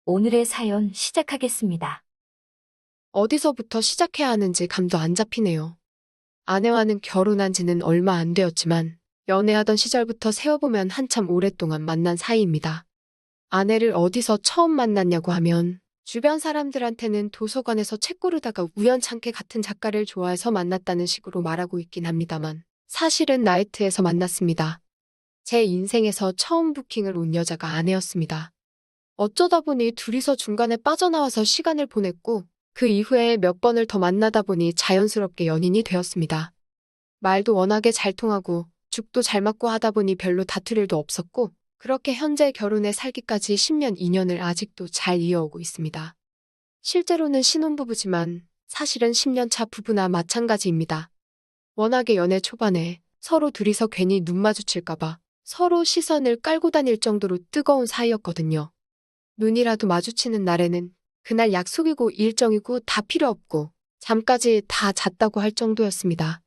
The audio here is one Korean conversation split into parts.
오늘의 사연 시작하겠습니다. 어디서부터 시작해야 하는지 감도 안 잡히네요. 아내와는 결혼한 지는 얼마 안 되었지만 연애하던 시절부터 세어보면 한참 오랫동안 만난 사이입니다. 아내를 어디서 처음 만났냐고 하면 주변 사람들한테는 도서관에서 책 고르다가 우연찮게 같은 작가를 좋아해서 만났다는 식으로 말하고 있긴 합니다만 사실은 나이트에서 만났습니다. 제 인생에서 처음 부킹을 온 여자가 아내였습니다. 어쩌다 보니 둘이서 중간에 빠져나와서 시간을 보냈고 그 이후에 몇 번을 더 만나다 보니 자연스럽게 연인이 되었습니다. 말도 워낙에 잘 통하고 죽도 잘 맞고 하다 보니 별로 다툴 일도 없었고 그렇게 현재 결혼에 살기까지 10년 인연을 아직도 잘 이어오고 있습니다. 실제로는 신혼부부지만 사실은 10년 차 부부나 마찬가지입니다. 워낙에 연애 초반에 서로 둘이서 괜히 눈 마주칠까봐 서로 시선을 깔고 다닐 정도로 뜨거운 사이였거든요. 눈이라도 마주치는 날에는 그날 약속이고 일정이고 다 필요 없고 잠까지 다 잤다고 할 정도였습니다.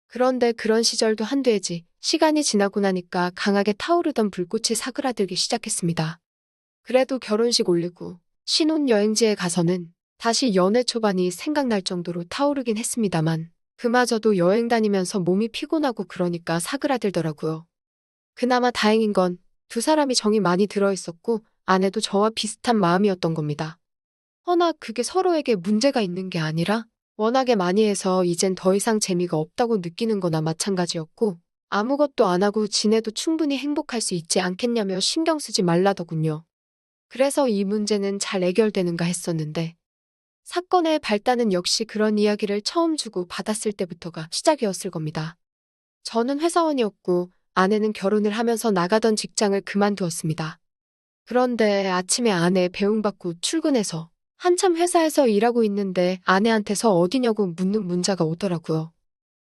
그런데 그런 시절도 한되지 시간이 지나고 나니까 강하게 타오르던 불꽃이 사그라들기 시작했습니다. 그래도 결혼식 올리고 신혼여행지에 가서는 다시 연애 초반이 생각날 정도로 타오르긴 했습니다만 그마저도 여행 다니면서 몸이 피곤하고 그러니까 사그라들더라고요. 그나마 다행인 건 두 사람이 정이 많이 들어있었고 아내도 저와 비슷한 마음이었던 겁니다. 허나 그게 서로에게 문제가 있는 게 아니라 워낙에 많이 해서 이젠 더 이상 재미가 없다고 느끼는 거나 마찬가지였고 아무것도 안 하고 지내도 충분히 행복할 수 있지 않겠냐며 신경 쓰지 말라더군요. 그래서 이 문제는 잘 해결되는가 했었는데 사건의 발단은 역시 그런 이야기를 처음 주고 받았을 때부터가 시작이었을 겁니다. 저는 회사원이었고 아내는 결혼을 하면서 나가던 직장을 그만두었습니다. 그런데 아침에 아내 배웅받고 출근해서 한참 회사에서 일하고 있는데 아내한테서 어디냐고 묻는 문자가 오더라고요.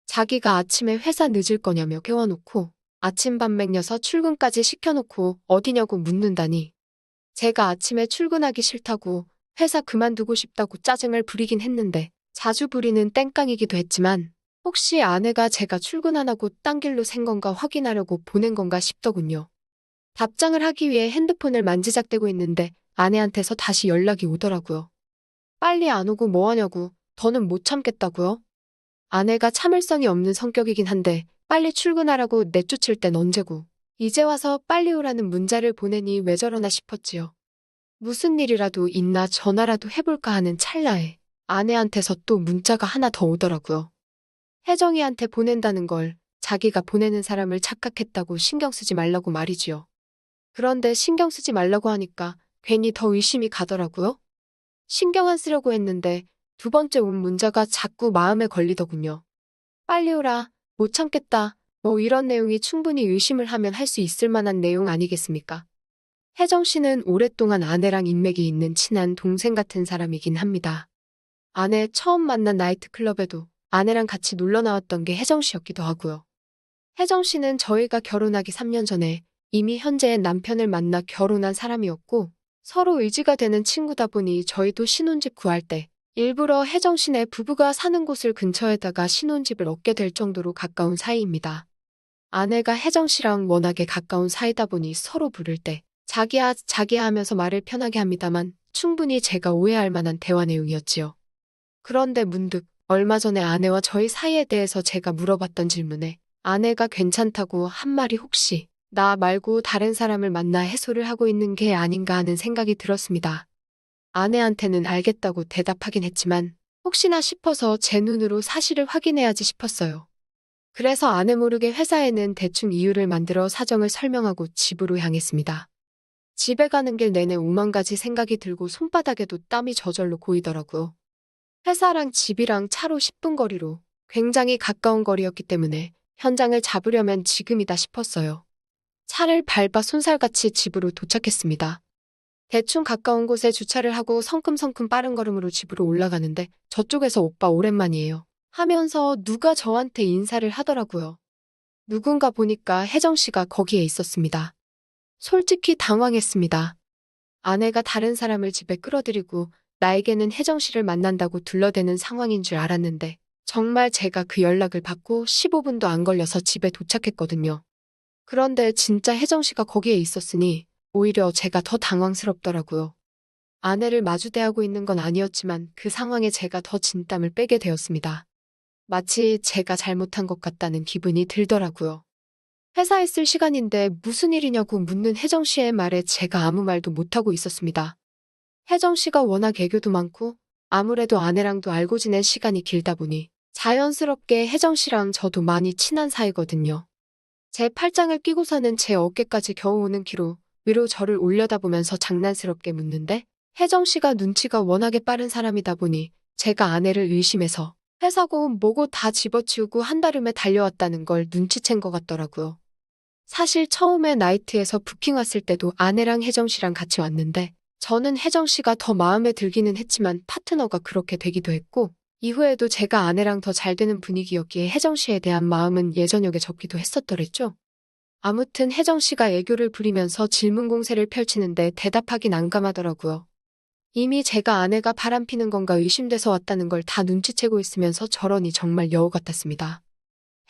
자기가 아침에 회사 늦을 거냐며 깨워놓고 아침밥 먹여서 출근까지 시켜놓고 어디냐고 묻는다니. 제가 아침에 출근하기 싫다고 회사 그만두고 싶다고 짜증을 부리긴 했는데 자주 부리는 땡깡이기도 했지만 혹시 아내가 제가 출근 안 하고 딴 길로 샌 건가 확인하려고 보낸 건가 싶더군요. 답장을 하기 위해 핸드폰을 만지작대고 있는데 아내한테서 다시 연락이 오더라고요. 빨리 안 오고 뭐 하냐고, 더는 못 참겠다고요? 아내가 참을성이 없는 성격이긴 한데 빨리 출근하라고 내쫓을 땐 언제고. 이제 와서 빨리 오라는 문자를 보내니 왜 저러나 싶었지요. 무슨 일이라도 있나 전화라도 해볼까 하는 찰나에 아내한테서 또 문자가 하나 더 오더라고요. 혜정이한테 보낸다는 걸 자기가 보내는 사람을 착각했다고 신경 쓰지 말라고 말이지요. 그런데 신경 쓰지 말라고 하니까 괜히 더 의심이 가더라고요. 신경 안 쓰려고 했는데 두 번째 온 문자가 자꾸 마음에 걸리더군요. 빨리 오라, 못 참겠다, 뭐 이런 내용이 충분히 의심을 하면 할 수 있을 만한 내용 아니겠습니까? 혜정 씨는 오랫동안 아내랑 인맥이 있는 친한 동생 같은 사람이긴 합니다. 아내 처음 만난 나이트클럽에도 아내랑 같이 놀러 나왔던 게 혜정 씨였기도 하고요. 혜정 씨는 저희가 결혼하기 3년 전에 이미 현재의 남편을 만나 결혼한 사람이었고 서로 의지가 되는 친구다 보니 저희도 신혼집 구할 때 일부러 혜정 씨네 부부가 사는 곳을 근처에다가 신혼집을 얻게 될 정도로 가까운 사이입니다. 아내가 혜정 씨랑 워낙에 가까운 사이다 보니 서로 부를 때 자기야 자기야 하면서 말을 편하게 합니다만 충분히 제가 오해할 만한 대화 내용이었지요. 그런데 문득 얼마 전에 아내와 저희 사이에 대해서 제가 물어봤던 질문에 아내가 괜찮다고 한 말이 혹시 나 말고 다른 사람을 만나 해소를 하고 있는 게 아닌가 하는 생각이 들었습니다. 아내한테는 알겠다고 대답하긴 했지만 혹시나 싶어서 제 눈으로 사실을 확인해야지 싶었어요. 그래서 아내 모르게 회사에는 대충 이유를 만들어 사정을 설명하고 집으로 향했습니다. 집에 가는 길 내내 오만 가지 생각이 들고 손바닥에도 땀이 저절로 고이더라고요. 회사랑 집이랑 차로 10분 거리로 굉장히 가까운 거리였기 때문에 현장을 잡으려면 지금이다 싶었어요. 차를 밟아 손살같이 집으로 도착했습니다. 대충 가까운 곳에 주차를 하고 성큼성큼 빠른 걸음으로 집으로 올라가는데 저쪽에서 오빠 오랜만이에요 하면서 누가 저한테 인사를 하더라고요. 누군가 보니까 혜정 씨가 거기에 있었습니다. 솔직히 당황했습니다. 아내가 다른 사람을 집에 끌어들이고 나에게는 혜정 씨를 만난다고 둘러대는 상황인 줄 알았는데 정말 제가 그 연락을 받고 15분도 안 걸려서 집에 도착했거든요. 그런데 진짜 혜정 씨가 거기에 있었으니 오히려 제가 더 당황스럽더라고요. 아내를 마주대하고 있는 건 아니었지만 그 상황에 제가 더 진땀을 빼게 되었습니다. 마치 제가 잘못한 것 같다는 기분이 들더라고요. 회사에 쓸 시간인데 무슨 일이냐고 묻는 혜정 씨의 말에 제가 아무 말도 못하고 있었습니다. 혜정 씨가 워낙 애교도 많고 아무래도 아내랑도 알고 지낸 시간이 길다 보니 자연스럽게 혜정 씨랑 저도 많이 친한 사이거든요. 제 팔짱을 끼고서는 제 어깨까지 겨우 오는 키로 위로 저를 올려다보면서 장난스럽게 묻는데 혜정 씨가 눈치가 워낙에 빠른 사람이다 보니 제가 아내를 의심해서 회사고 뭐고 다 집어치우고 한달음에 달려왔다는 걸 눈치챈 것 같더라고요. 사실 처음에 나이트에서 부킹 왔을 때도 아내랑 혜정 씨랑 같이 왔는데 저는 혜정 씨가 더 마음에 들기는 했지만 파트너가 그렇게 되기도 했고 이후에도 제가 아내랑 더 잘 되는 분위기였기에 혜정 씨에 대한 마음은 예전역에 접기도 했었더랬죠. 아무튼 혜정 씨가 애교를 부리면서 질문 공세를 펼치는데 대답하기 난감하더라고요. 이미 제가 아내가 바람피는 건가 의심돼서 왔다는 걸 다 눈치채고 있으면서 저러니 정말 여우 같았습니다.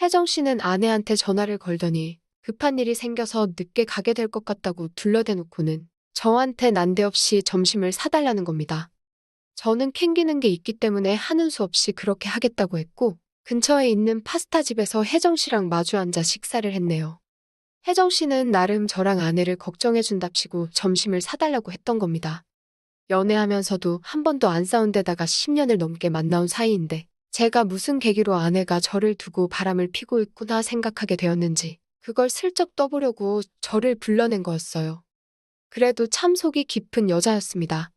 혜정 씨는 아내한테 전화를 걸더니 급한 일이 생겨서 늦게 가게 될 것 같다고 둘러대놓고는 저한테 난데없이 점심을 사달라는 겁니다. 저는 캥기는 게 있기 때문에 하는 수 없이 그렇게 하겠다고 했고 근처에 있는 파스타 집에서 혜정 씨랑 마주 앉아 식사를 했네요. 혜정 씨는 나름 저랑 아내를 걱정해준답시고 점심을 사달라고 했던 겁니다. 연애하면서도 한 번도 안 싸운 데다가 10년을 넘게 만나온 사이인데 제가 무슨 계기로 아내가 저를 두고 바람을 피고 있구나 생각하게 되었는지 그걸 슬쩍 떠보려고 저를 불러낸 거였어요. 그래도 참 속이 깊은 여자였습니다.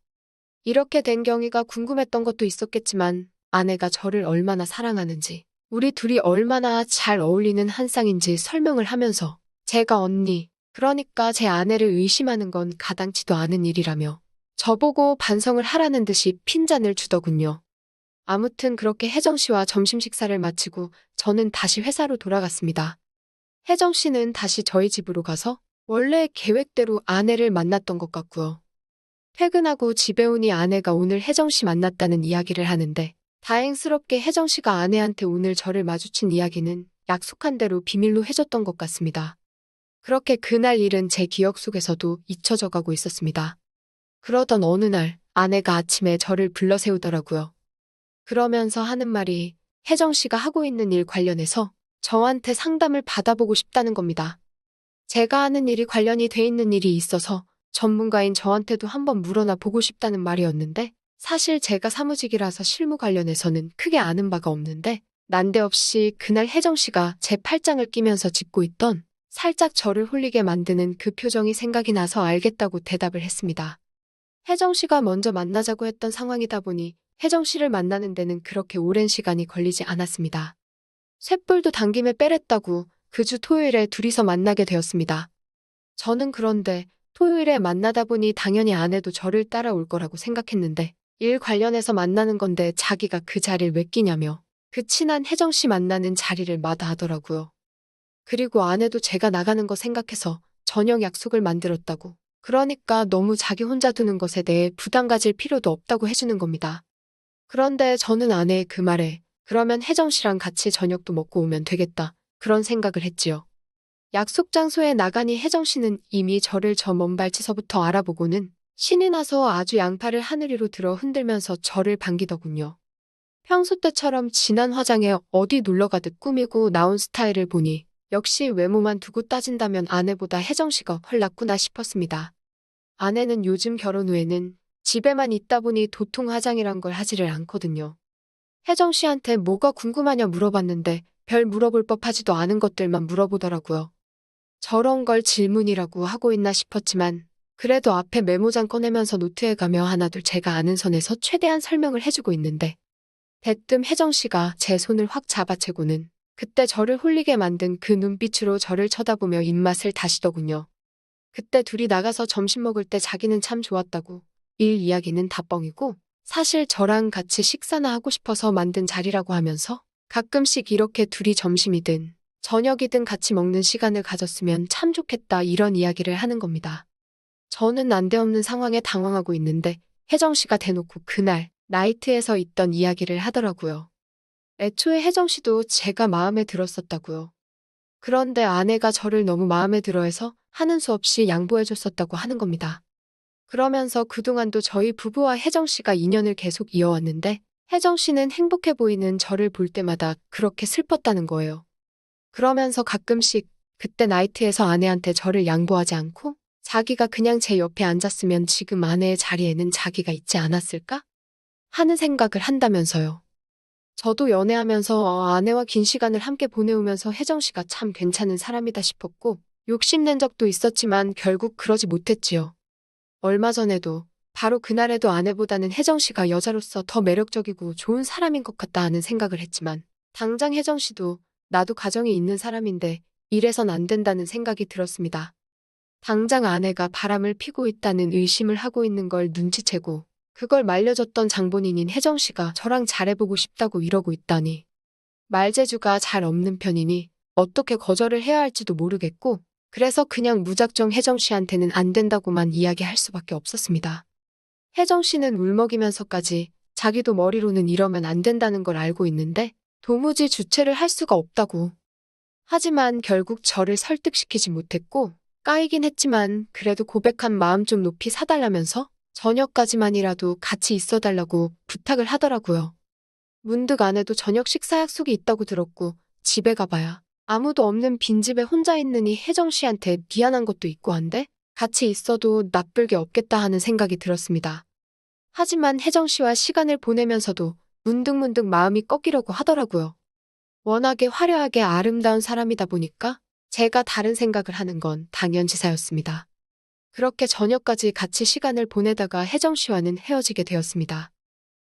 이렇게 된 경위가 궁금했던 것도 있었겠지만 아내가 저를 얼마나 사랑하는지 우리 둘이 얼마나 잘 어울리는 한 쌍인지 설명을 하면서 제가 언니, 그러니까 제 아내를 의심하는 건 가당치도 않은 일이라며 저보고 반성을 하라는 듯이 핀잔을 주더군요. 아무튼 그렇게 혜정 씨와 점심 식사를 마치고 저는 다시 회사로 돌아갔습니다. 혜정 씨는 다시 저희 집으로 가서 원래 계획대로 아내를 만났던 것 같고요. 퇴근하고 집에 오니 아내가 오늘 혜정 씨 만났다는 이야기를 하는데 다행스럽게 혜정 씨가 아내한테 오늘 저를 마주친 이야기는 약속한 대로 비밀로 해줬던 것 같습니다. 그렇게 그날 일은 제 기억 속에서도 잊혀져 가고 있었습니다. 그러던 어느 날 아내가 아침에 저를 불러 세우더라고요. 그러면서 하는 말이 혜정 씨가 하고 있는 일 관련해서 저한테 상담을 받아보고 싶다는 겁니다. 제가 하는 일이 관련이 돼 있는 일이 있어서 전문가인 저한테도 한번 물어나 보고 싶다는 말이었는데 사실 제가 사무직이라서 실무 관련해서는 크게 아는 바가 없는데 난데없이 그날 혜정 씨가 제 팔짱을 끼면서 짚고 있던 살짝 저를 홀리게 만드는 그 표정이 생각이 나서 알겠다고 대답을 했습니다. 혜정 씨가 먼저 만나자고 했던 상황이다 보니 혜정 씨를 만나는 데는 그렇게 오랜 시간이 걸리지 않았습니다. 쇳불도 당김에 빼랬다고 그 주 토요일에 둘이서 만나게 되었습니다. 저는 그런데 토요일에 만나다 보니 당연히 아내도 저를 따라올 거라고 생각했는데 일 관련해서 만나는 건데 자기가 그 자리를 왜 끼냐며 그 친한 혜정 씨 만나는 자리를 마다하더라고요. 그리고 아내도 제가 나가는 거 생각해서 저녁 약속을 만들었다고. 그러니까 너무 자기 혼자 두는 것에 대해 부담 가질 필요도 없다고 해주는 겁니다. 그런데 저는 아내의 그 말에 그러면 혜정 씨랑 같이 저녁도 먹고 오면 되겠다. 그런 생각을 했지요. 약속 장소에 나가니 혜정 씨는 이미 저를 저 먼 발치서부터 알아보고는 신이 나서 아주 양팔을 하늘 위로 들어 흔들면서 저를 반기더군요. 평소 때처럼 진한 화장에 어디 놀러 가듯 꾸미고 나온 스타일을 보니 역시 외모만 두고 따진다면 아내보다 혜정 씨가 훨 낫구나 싶었습니다. 아내는 요즘 결혼 후에는 집에만 있다 보니 도통 화장이란 걸 하지를 않거든요. 혜정 씨한테 뭐가 궁금하냐 물어봤는데 별 물어볼 법하지도 않은 것들만 물어보더라고요. 저런 걸 질문이라고 하고 있나 싶었지만 그래도 앞에 메모장 꺼내면서 노트해가며 하나둘 제가 아는 선에서 최대한 설명을 해주고 있는데 대뜸 혜정 씨가 제 손을 확 잡아채고는 그때 저를 홀리게 만든 그 눈빛으로 저를 쳐다보며 입맛을 다시더군요. 그때 둘이 나가서 점심 먹을 때 자기는 참 좋았다고. 일 이야기는 다 뻥이고 사실 저랑 같이 식사나 하고 싶어서 만든 자리라고 하면서 가끔씩 이렇게 둘이 점심이든 저녁이든 같이 먹는 시간을 가졌으면 참 좋겠다 이런 이야기를 하는 겁니다. 저는 난데없는 상황에 당황하고 있는데 혜정 씨가 대놓고 그날 나이트에서 있던 이야기를 하더라고요. 애초에 혜정 씨도 제가 마음에 들었었다고요. 그런데 아내가 저를 너무 마음에 들어해서 하는 수 없이 양보해줬었다고 하는 겁니다. 그러면서 그동안도 저희 부부와 혜정 씨가 인연을 계속 이어왔는데 혜정 씨는 행복해 보이는 저를 볼 때마다 그렇게 슬펐다는 거예요. 그러면서 가끔씩 그때 나이트에서 아내한테 저를 양보하지 않고 자기가 그냥 제 옆에 앉았으면 지금 아내의 자리에는 자기가 있지 않았을까? 하는 생각을 한다면서요. 저도 연애하면서 아내와 긴 시간을 함께 보내오면서 혜정 씨가 참 괜찮은 사람이다 싶었고 욕심낸 적도 있었지만 결국 그러지 못했지요. 얼마 전에도 바로 그날에도 아내보다는 혜정 씨가 여자로서 더 매력적이고 좋은 사람인 것 같다 하는 생각을 했지만 당장 혜정 씨도 나도 가정이 있는 사람인데 이래선 안 된다는 생각이 들었습니다. 당장 아내가 바람을 피고 있다는 의심을 하고 있는 걸 눈치채고 그걸 말려줬던 장본인인 혜정 씨가 저랑 잘해보고 싶다고 이러고 있다니. 말재주가 잘 없는 편이니 어떻게 거절을 해야 할지도 모르겠고 그래서 그냥 무작정 혜정 씨한테는 안 된다고만 이야기할 수밖에 없었습니다. 혜정 씨는 울먹이면서까지 자기도 머리로는 이러면 안 된다는 걸 알고 있는데 도무지 주체를 할 수가 없다고. 하지만 결국 저를 설득시키지 못했고 까이긴 했지만 그래도 고백한 마음 좀 높이 사달라면서 저녁까지만이라도 같이 있어달라고 부탁을 하더라고요. 문득 아내도 저녁 식사 약속이 있다고 들었고 집에 가봐야 아무도 없는 빈집에 혼자 있느니 혜정 씨한테 미안한 것도 있고 한데 같이 있어도 나쁠 게 없겠다 하는 생각이 들었습니다. 하지만 혜정 씨와 시간을 보내면서도 문득문득 마음이 꺾이려고 하더라고요. 워낙에 화려하게 아름다운 사람이다 보니까 제가 다른 생각을 하는 건 당연지사였습니다. 그렇게 저녁까지 같이 시간을 보내다가 혜정 씨와는 헤어지게 되었습니다.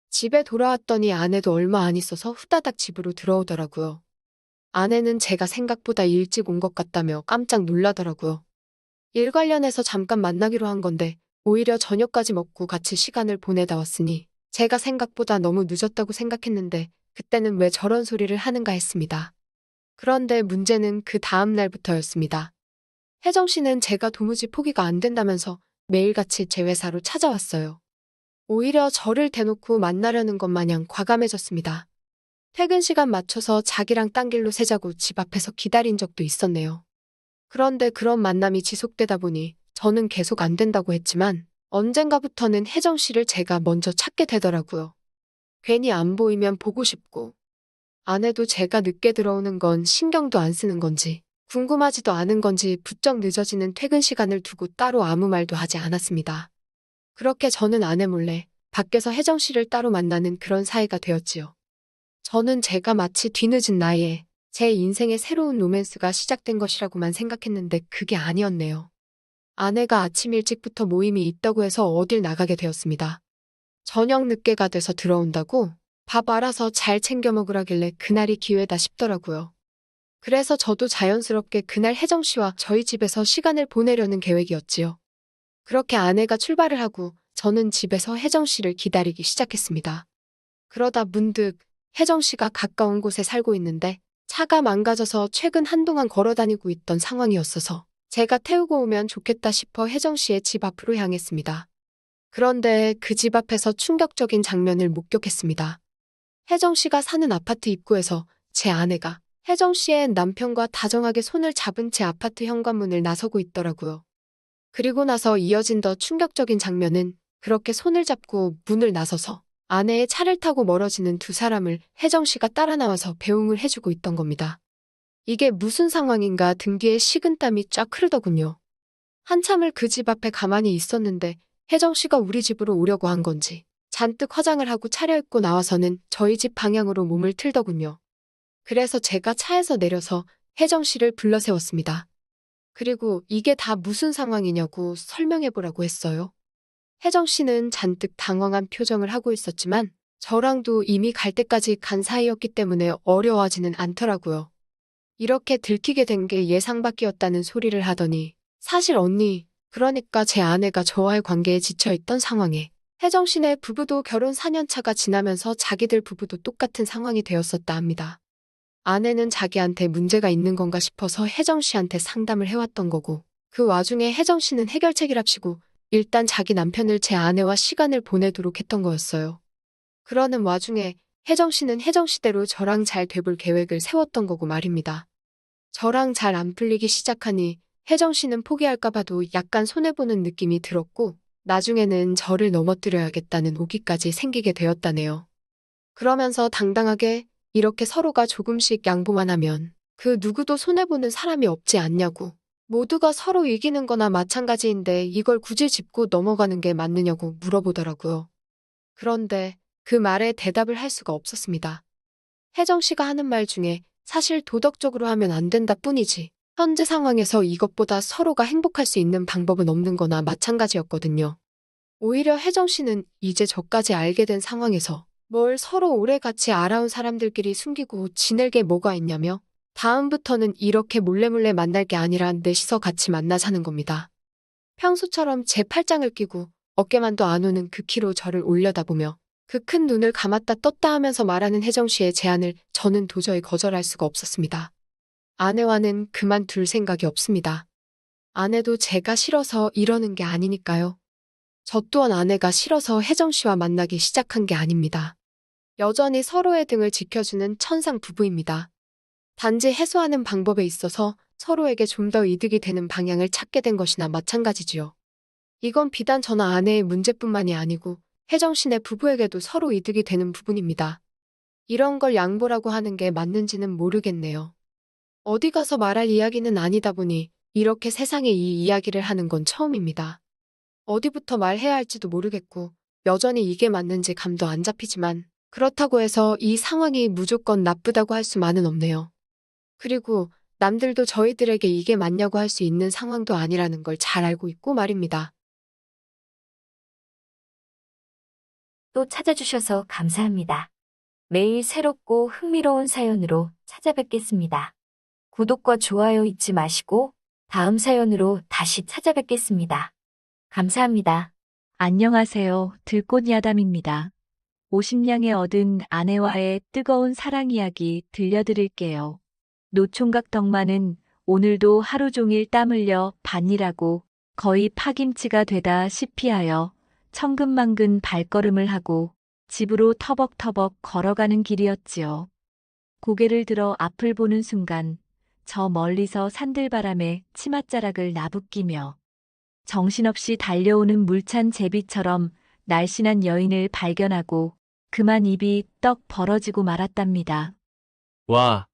집에 돌아왔더니 아내도 얼마 안 있어서 후다닥 집으로 들어오더라고요. 아내는 제가 생각보다 일찍 온 것 같다며 깜짝 놀라더라고요. 일 관련해서 잠깐 만나기로 한 건데 오히려 저녁까지 먹고 같이 시간을 보내다 왔으니 제가 생각보다 너무 늦었다고 생각했는데 그때는 왜 저런 소리를 하는가 했습니다. 그런데 문제는 그 다음 날부터였습니다. 혜정 씨는 제가 도무지 포기가 안 된다면서 매일같이 제 회사로 찾아왔어요. 오히려 저를 대놓고 만나려는 것 마냥 과감해졌습니다. 퇴근 시간 맞춰서 자기랑 딴 길로 새자고 집 앞에서 기다린 적도 있었네요. 그런데 그런 만남이 지속되다 보니 저는 계속 안 된다고 했지만 언젠가부터는 혜정 씨를 제가 먼저 찾게 되더라고요. 괜히 안 보이면 보고 싶고 아내도 제가 늦게 들어오는 건 신경도 안 쓰는 건지 궁금하지도 않은 건지 부쩍 늦어지는 퇴근 시간을 두고 따로 아무 말도 하지 않았습니다. 그렇게 저는 아내 몰래 밖에서 혜정 씨를 따로 만나는 그런 사이가 되었지요. 저는 제가 마치 뒤늦은 나이에 제 인생의 새로운 로맨스가 시작된 것이라고만 생각했는데 그게 아니었네요. 아내가 아침 일찍부터 모임이 있다고 해서 어딜 나가게 되었습니다. 저녁 늦게가 돼서 들어온다고 밥 알아서 잘 챙겨 먹으라길래 그날이 기회다 싶더라고요. 그래서 저도 자연스럽게 그날 혜정 씨와 저희 집에서 시간을 보내려는 계획이었지요. 그렇게 아내가 출발을 하고 저는 집에서 혜정 씨를 기다리기 시작했습니다. 그러다 문득 혜정 씨가 가까운 곳에 살고 있는데 차가 망가져서 최근 한동안 걸어 다니고 있던 상황이었어서 제가 태우고 오면 좋겠다 싶어 혜정 씨의 집 앞으로 향했습니다. 그런데 그 집 앞에서 충격적인 장면을 목격했습니다. 혜정 씨가 사는 아파트 입구에서 제 아내가 혜정 씨의 남편과 다정하게 손을 잡은 채 아파트 현관문을 나서고 있더라고요. 그리고 나서 이어진 더 충격적인 장면은 그렇게 손을 잡고 문을 나서서 아내의 차를 타고 멀어지는 두 사람을 혜정 씨가 따라 나와서 배웅을 해주고 있던 겁니다. 이게 무슨 상황인가 등 뒤에 식은땀이 쫙 흐르더군요. 한참을 그 집 앞에 가만히 있었는데 혜정 씨가 우리 집으로 오려고 한 건지 잔뜩 화장을 하고 차려입고 나와서는 저희 집 방향으로 몸을 틀더군요. 그래서 제가 차에서 내려서 혜정 씨를 불러 세웠습니다. 그리고 이게 다 무슨 상황이냐고 설명해보라고 했어요. 혜정 씨는 잔뜩 당황한 표정을 하고 있었지만 저랑도 이미 갈 때까지 간 사이였기 때문에 어려워하지는 않더라고요. 이렇게 들키게 된 게 예상 밖이었다는 소리를 하더니 사실 언니, 그러니까 제 아내가 저와의 관계에 지쳐있던 상황에 혜정 씨네 부부도 결혼 4년 차가 지나면서 자기들 부부도 똑같은 상황이 되었었다 합니다. 아내는 자기한테 문제가 있는 건가 싶어서 혜정 씨한테 상담을 해왔던 거고 그 와중에 혜정 씨는 해결책이랍시고 일단 자기 남편을 제 아내와 시간을 보내도록 했던 거였어요. 그러는 와중에 혜정 씨는 혜정 씨대로 저랑 잘 돼볼 계획을 세웠던 거고 말입니다. 저랑 잘 안 풀리기 시작하니 혜정 씨는 포기할까 봐도 약간 손해보는 느낌이 들었고 나중에는 저를 넘어뜨려야겠다는 오기까지 생기게 되었다네요. 그러면서 당당하게 이렇게 서로가 조금씩 양보만 하면 그 누구도 손해보는 사람이 없지 않냐고. 모두가 서로 이기는 거나 마찬가지인데 이걸 굳이 짚고 넘어가는 게 맞느냐고 물어보더라고요. 그런데 그 말에 대답을 할 수가 없었습니다. 혜정 씨가 하는 말 중에 사실 도덕적으로 하면 안 된다 뿐이지 현재 상황에서 이것보다 서로가 행복할 수 있는 방법은 없는 거나 마찬가지였거든요. 오히려 혜정 씨는 이제 저까지 알게 된 상황에서 뭘 서로 오래 같이 알아온 사람들끼리 숨기고 지낼 게 뭐가 있냐며 다음부터는 이렇게 몰래몰래 만날 게 아니라 넷이서 같이 만나자는 겁니다. 평소처럼 제 팔짱을 끼고 어깨만도 안 오는 그 키로 저를 올려다보며 그 큰 눈을 감았다 떴다 하면서 말하는 혜정 씨의 제안을 저는 도저히 거절할 수가 없었습니다. 아내와는 그만둘 생각이 없습니다. 아내도 제가 싫어서 이러는 게 아니니까요. 저 또한 아내가 싫어서 혜정 씨와 만나기 시작한 게 아닙니다. 여전히 서로의 등을 지켜주는 천상 부부입니다. 단지 해소하는 방법에 있어서 서로에게 좀 더 이득이 되는 방향을 찾게 된 것이나 마찬가지지요. 이건 비단 저나 아내의 문제뿐만이 아니고 혜정 씨네 부부에게도 서로 이득이 되는 부분입니다. 이런 걸 양보라고 하는 게 맞는지는 모르겠네요. 어디 가서 말할 이야기는 아니다 보니 이렇게 세상에 이 이야기를 하는 건 처음입니다. 어디부터 말해야 할지도 모르겠고 여전히 이게 맞는지 감도 안 잡히지만 그렇다고 해서 이 상황이 무조건 나쁘다고 할 수만은 없네요. 그리고 남들도 저희들에게 이게 맞냐고 할 수 있는 상황도 아니라는 걸 잘 알고 있고 말입니다. 또 찾아주셔서 감사합니다. 매일 새롭고 흥미로운 사연으로 찾아뵙겠습니다. 구독과 좋아요 잊지 마시고 다음 사연으로 다시 찾아뵙겠습니다. 감사합니다. 안녕하세요. 들꽃야담입니다. 50냥에 얻은 아내와의 뜨거운 사랑 이야기 들려드릴게요. 노총각 덕만은 오늘도 하루 종일 땀 흘려 밭일하고 거의 파김치가 되다시피 하여 천근만근 발걸음을 하고 집으로 터벅터벅 걸어가는 길이었지요. 고개를 들어 앞을 보는 순간 저 멀리서 산들바람에 치맛자락을 나부끼며 정신없이 달려오는 물찬 제비처럼 날씬한 여인을 발견하고 그만 입이 떡 벌어지고 말았답니다. 와,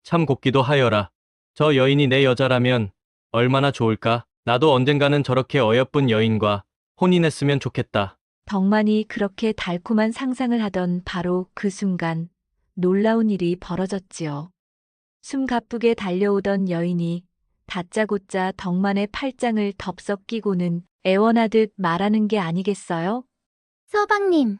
참 곱기도 하여라. 저 여인이 내 여자라면 얼마나 좋을까? 나도 언젠가는 저렇게 어여쁜 여인과 혼인했으면 좋겠다. 덕만이 그렇게 달콤한 상상을 하던 바로 그 순간 놀라운 일이 벌어졌지요. 숨가쁘게 달려오던 여인이 다짜고짜 덕만의 팔짱을 덥석 끼고는 애원하듯 말하는 게 아니겠어요? 서방님,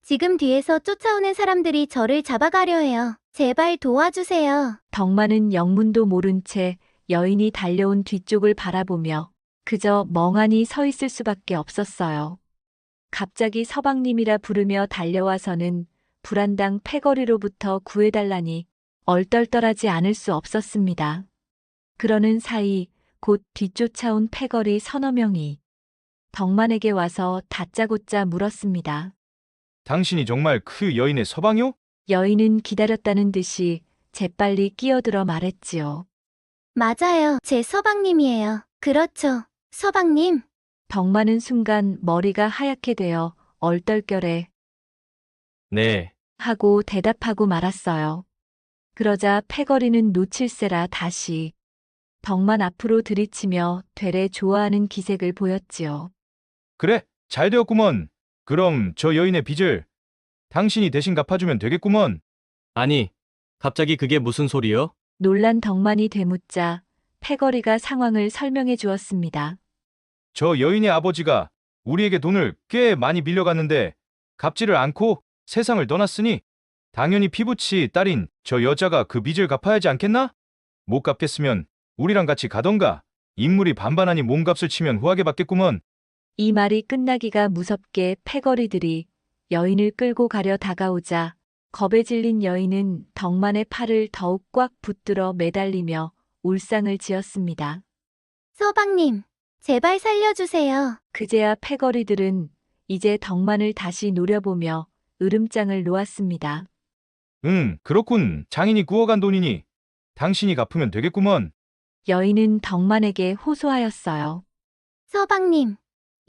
지금 뒤에서 쫓아오는 사람들이 저를 잡아가려 해요. 제발 도와주세요. 덕만은 영문도 모른 채 여인이 달려온 뒤쪽을 바라보며 그저 멍하니 서 있을 수밖에 없었어요. 갑자기 서방님이라 부르며 달려와서는 불안당 패거리로부터 구해달라니 얼떨떨하지 않을 수 없었습니다. 그러는 사이 곧 뒤쫓아온 패거리 서너 명이 덕만에게 와서 다짜고짜 물었습니다. 당신이 정말 그 여인의 서방이요? 여인은 기다렸다는 듯이 재빨리 끼어들어 말했지요. 맞아요. 제 서방님이에요. 그렇죠. 서방님. 덕만은 순간 머리가 하얗게 되어 얼떨결에 네, 하고 대답하고 말았어요. 그러자 패거리는 놓칠세라 다시 덕만 앞으로 들이치며 되레 좋아하는 기색을 보였지요. 그래, 잘 되었구먼. 그럼 저 여인의 빚을 당신이 대신 갚아주면 되겠구먼. 아니, 갑자기 그게 무슨 소리요? 놀란 덕만이 되묻자 패거리가 상황을 설명해 주었습니다. 저 여인의 아버지가 우리에게 돈을 꽤 많이 빌려갔는데 갚지를 않고 세상을 떠났으니 당연히 피부치 딸인 저 여자가 그 빚을 갚아야지 않겠나? 못 갚겠으면 우리랑 같이 가던가 인물이 반반하니 몸값을 치면 후하게 받겠구먼. 이 말이 끝나기가 무섭게 패거리들이 여인을 끌고 가려 다가오자 겁에 질린 여인은 덕만의 팔을 더욱 꽉 붙들어 매달리며 울상을 지었습니다. 서방님, 제발 살려주세요. 그제야 패거리들은 이제 덕만을 다시 노려보며 으름장을 놓았습니다. 그렇군. 장인이 구워간 돈이니 당신이 갚으면 되겠구먼. 여인은 덕만에게 호소하였어요. 서방님,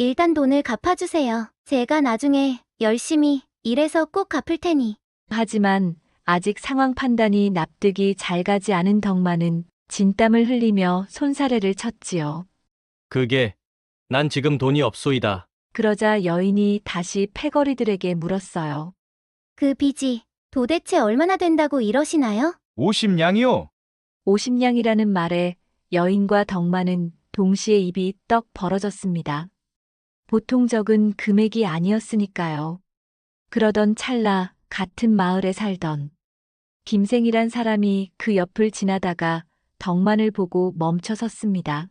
일단 돈을 갚아주세요. 제가 나중에 열심히 일해서 꼭 갚을 테니. 하지만 아직 상황 판단이 납득이 잘 가지 않은 덕만은 진땀을 흘리며 손사래를 쳤지요. 그게, 난 지금 돈이 없소이다. 그러자 여인이 다시 패거리들에게 물었어요. 그 빚이 도대체 얼마나 된다고 이러시나요? 50냥이요. 50냥이라는 말에 여인과 덕만은 동시에 입이 떡 벌어졌습니다. 보통 적은 금액이 아니었으니까요. 그러던 찰나 같은 마을에 살던 김생이란 사람이 그 옆을 지나다가 덕만을 보고 멈춰 섰습니다.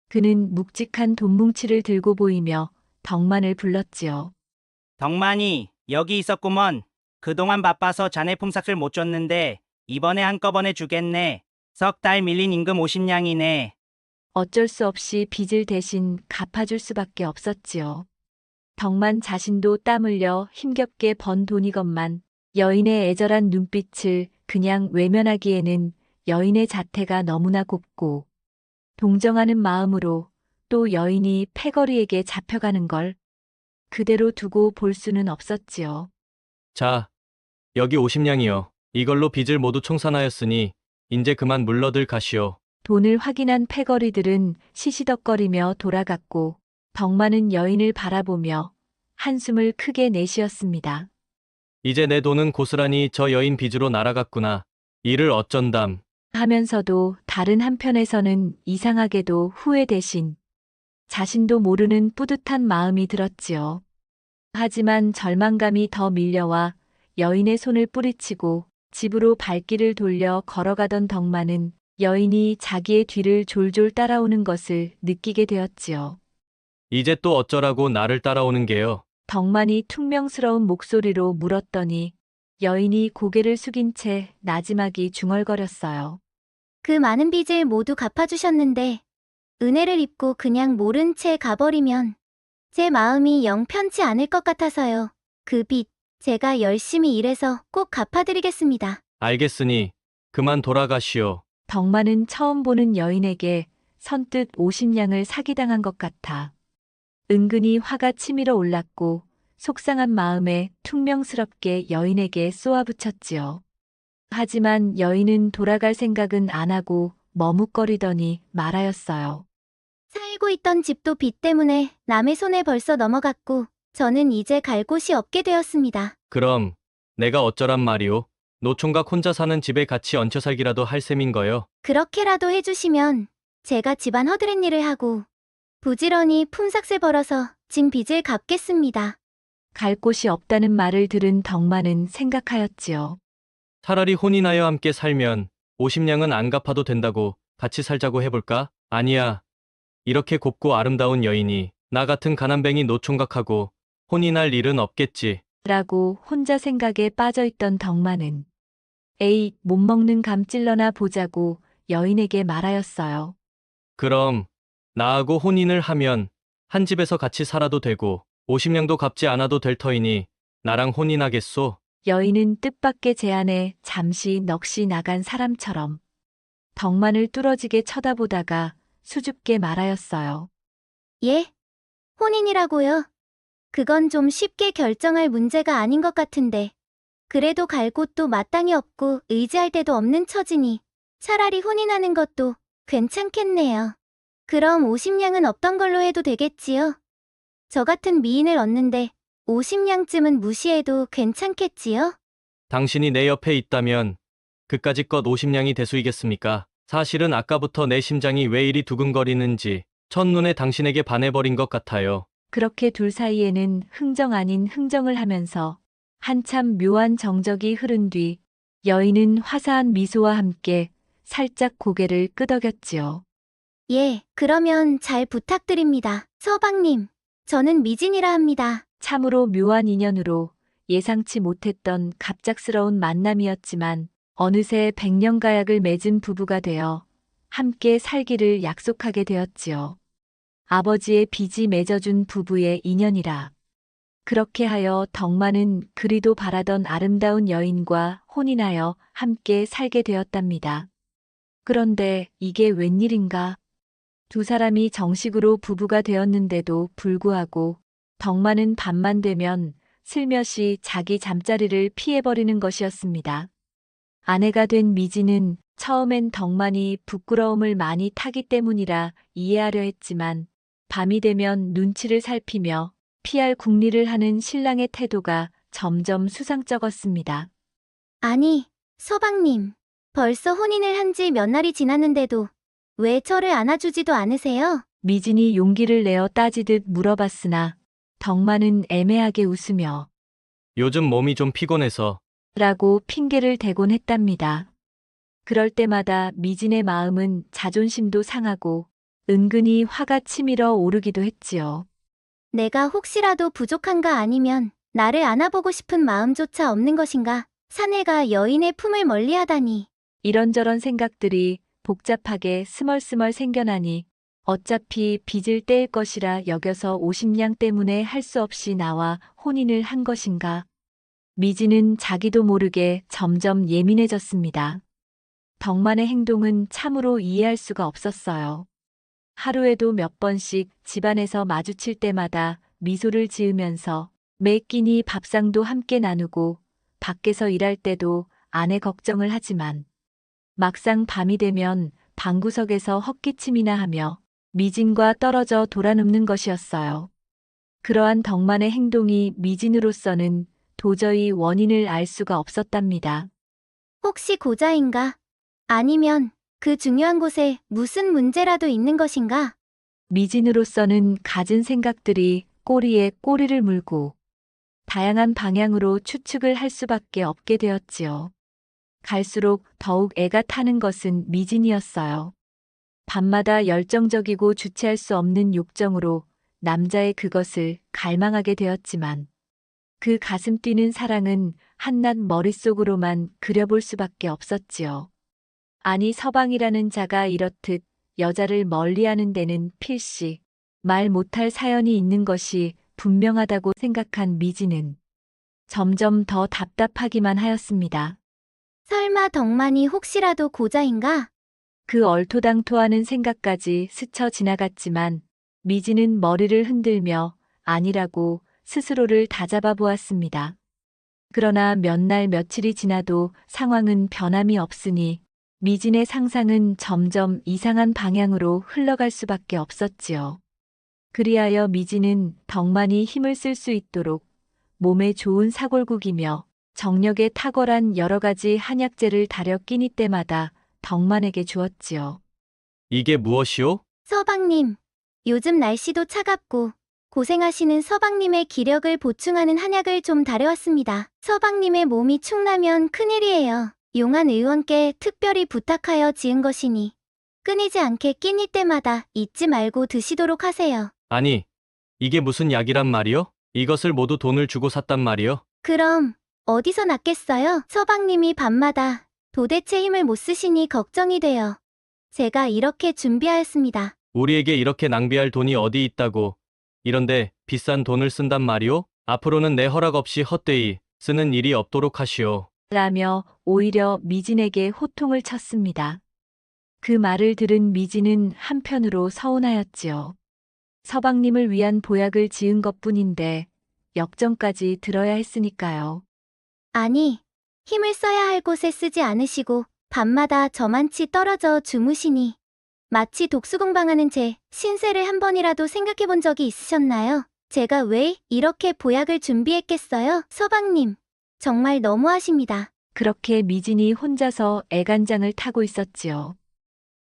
그는 묵직한 돈뭉치를 들고 보이며 덕만을 불렀지요. 덕만이 여기 있었구먼. 그동안 바빠서 자네 품삯을 못 줬는데 이번에 한꺼번에 주겠네. 석 달 밀린 임금 50냥이네. 어쩔 수 없이 빚을 대신 갚아줄 수밖에 없었지요. 덕만 자신도 땀 흘려 힘겹게 번 돈이건만 여인의 애절한 눈빛을 그냥 외면하기에는 여인의 자태가 너무나 곱고 동정하는 마음으로 또 여인이 패거리에게 잡혀가는 걸 그대로 두고 볼 수는 없었지요. 자, 여기 50냥이요. 이걸로 빚을 모두 청산하였으니 인제 그만 물러들 가시오. 돈을 확인한 패거리들은 시시덕거리며 돌아갔고 덕만은 여인을 바라보며 한숨을 크게 내쉬었습니다. 이제 내 돈은 고스란히 저 여인 빚으로 날아갔구나. 이를 어쩐담. 하면서도 다른 한편에서는 이상하게도 후회 대신 자신도 모르는 뿌듯한 마음이 들었지요. 하지만 절망감이 더 밀려와 여인의 손을 뿌리치고 집으로 발길을 돌려 걸어가던 덕만은 여인이 자기의 뒤를 졸졸 따라오는 것을 느끼게 되었지요. 이제 또 어쩌라고 나를 따라오는 게요. 덕만이 퉁명스러운 목소리로 물었더니 여인이 고개를 숙인 채 나지막이 중얼거렸어요. 그 많은 빚을 모두 갚아주셨는데 은혜를 입고 그냥 모른 채 가버리면 제 마음이 영 편치 않을 것 같아서요. 그 빚 제가 열심히 일해서 꼭 갚아드리겠습니다. 알겠으니 그만 돌아가시오. 덕만은 처음 보는 여인에게 선뜻 50냥을 사기당한 것 같아 은근히 화가 치밀어 올랐고 속상한 마음에 퉁명스럽게 여인에게 쏘아붙였지요. 하지만 여인은 돌아갈 생각은 안 하고 머뭇거리더니 말하였어요. 살고 있던 집도 빚 때문에 남의 손에 벌써 넘어갔고 저는 이제 갈 곳이 없게 되었습니다. 그럼 내가 어쩌란 말이오. 노총각 혼자 사는 집에 같이 얹혀 살기라도 할 셈인 거요. 그렇게라도 해주시면 제가 집안 허드렛 일을 하고 부지런히 품삯을 벌어서 진 빚을 갚겠습니다. 갈 곳이 없다는 말을 들은 덕만은 생각하였지요. 차라리 혼인하여 함께 살면 50냥은 안 갚아도 된다고 같이 살자고 해볼까? 아니야. 이렇게 곱고 아름다운 여인이 나 같은 가난뱅이 노총각하고 혼인할 일은 없겠지. 라고 혼자 생각에 빠져있던 덕만은 에이, 못 먹는 감 찔러나 보자고 여인에게 말하였어요. 그럼 나하고 혼인을 하면 한 집에서 같이 살아도 되고 50냥도 갚지 않아도 될 터이니 나랑 혼인하겠소? 여인은 뜻밖의 제안에 잠시 넋이 나간 사람처럼 덕만을 뚫어지게 쳐다보다가 수줍게 말하였어요. 예? 혼인이라고요? 그건 좀 쉽게 결정할 문제가 아닌 것 같은데. 그래도 갈 곳도 마땅히 없고 의지할 데도 없는 처지니 차라리 혼인하는 것도 괜찮겠네요. 그럼 50냥은 없던 걸로 해도 되겠지요? 저 같은 미인을 얻는데 50냥쯤은 무시해도 괜찮겠지요? 당신이 내 옆에 있다면 그까짓 것 50냥이 대수이겠습니까? 사실은 아까부터 내 심장이 왜 이리 두근거리는지 첫눈에 당신에게 반해버린 것 같아요. 그렇게 둘 사이에는 흥정 아닌 흥정을 하면서 한참 묘한 정적이 흐른 뒤 여인은 화사한 미소와 함께 살짝 고개를 끄덕였지요. 예, 그러면 잘 부탁드립니다. 서방님, 저는 미진이라 합니다. 참으로 묘한 인연으로 예상치 못했던 갑작스러운 만남이었지만 어느새 백년가약을 맺은 부부가 되어 함께 살기를 약속하게 되었지요. 아버지의 빚이 맺어준 부부의 인연이라. 그렇게 하여 덕만은 그리도 바라던 아름다운 여인과 혼인하여 함께 살게 되었답니다. 그런데 이게 웬일인가? 두 사람이 정식으로 부부가 되었는데도 불구하고 덕만은 밤만 되면 슬며시 자기 잠자리를 피해버리는 것이었습니다. 아내가 된 미진은 처음엔 덕만이 부끄러움을 많이 타기 때문이라 이해하려 했지만 밤이 되면 눈치를 살피며 피할 궁리를 하는 신랑의 태도가 점점 수상쩍었습니다. 아니, 서방님. 벌써 혼인을 한 지 몇 날이 지났는데도 왜 저를 안아주지도 않으세요? 미진이 용기를 내어 따지듯 물어봤으나 덕만은 애매하게 웃으며 요즘 몸이 좀 피곤해서. 라고 핑계를 대곤 했답니다. 그럴 때마다 미진의 마음은 자존심도 상하고 은근히 화가 치밀어 오르기도 했지요. 내가 혹시라도 부족한가 아니면 나를 안아보고 싶은 마음조차 없는 것인가? 사내가 여인의 품을 멀리하다니. 이런저런 생각들이 복잡하게 스멀스멀 생겨나니 어차피 빚을 떼일 것이라 여겨서 50냥 때문에 할 수 없이 나와 혼인을 한 것인가. 미진은 자기도 모르게 점점 예민해졌습니다. 덕만의 행동은 참으로 이해할 수가 없었어요. 하루에도 몇 번씩 집안에서 마주칠 때마다 미소를 지으면서 매 끼니 밥상도 함께 나누고 밖에서 일할 때도 아내 걱정을 하지만 막상 밤이 되면 방구석에서 헛기침이나 하며 미진과 떨어져 돌아눕는 것이었어요. 그러한 덕만의 행동이 미진으로서는 도저히 원인을 알 수가 없었답니다. 혹시 고자인가? 아니면 그 중요한 곳에 무슨 문제라도 있는 것인가? 미진으로서는 갖은 생각들이 꼬리에 꼬리를 물고 다양한 방향으로 추측을 할 수밖에 없게 되었지요. 갈수록 더욱 애가 타는 것은 미진이었어요. 밤마다 열정적이고 주체할 수 없는 욕정으로 남자의 그것을 갈망하게 되었지만 그 가슴 뛰는 사랑은 한낱 머릿속으로만 그려볼 수밖에 없었지요. 아니 서방이라는 자가 이렇듯 여자를 멀리하는 데는 필시 말 못할 사연이 있는 것이 분명하다고 생각한 미진은 점점 더 답답하기만 하였습니다. 설마 덕만이 혹시라도 고자인가? 그 얼토당토하는 생각까지 스쳐 지나갔지만 미진은 머리를 흔들며 아니라고 스스로를 다잡아 보았습니다. 그러나 몇 날 며칠이 지나도 상황은 변함이 없으니 미진의 상상은 점점 이상한 방향으로 흘러갈 수밖에 없었지요. 그리하여 미진은 덕만이 힘을 쓸 수 있도록 몸에 좋은 사골국이며 정력에 탁월한 여러 가지 한약재를 다려 끼니 때마다 덕만에게 주었지요. 이게 무엇이오? 서방님, 요즘 날씨도 차갑고 고생하시는 서방님의 기력을 보충하는 한약을 좀 다려왔습니다. 서방님의 몸이 축나면 큰일이에요. 용한 의원께 특별히 부탁하여 지은 것이니 끊이지 않게 끼니 때마다 잊지 말고 드시도록 하세요. 아니, 이게 무슨 약이란 말이오? 이것을 모두 돈을 주고 샀단 말이오? 그럼 어디서 났겠어요? 서방님이 밤마다 도대체 힘을 못 쓰시니 걱정이 돼요. 제가 이렇게 준비하였습니다. 우리에게 이렇게 낭비할 돈이 어디 있다고. 이런데 비싼 돈을 쓴단 말이오? 앞으로는 내 허락 없이 헛되이 쓰는 일이 없도록 하시오. 라며 오히려 미진에게 호통을 쳤습니다. 그 말을 들은 미진은 한편으로 서운하였지요. 서방님을 위한 보약을 지은 것뿐인데 역정까지 들어야 했으니까요. 아니, 힘을 써야 할 곳에 쓰지 않으시고 밤마다 저만치 떨어져 주무시니 마치 독수공방하는 제 신세를 한 번이라도 생각해 본 적이 있으셨나요? 제가 왜 이렇게 보약을 준비했겠어요? 서방님, 정말 너무하십니다. 그렇게 미진이 혼자서 애간장을 타고 있었지요.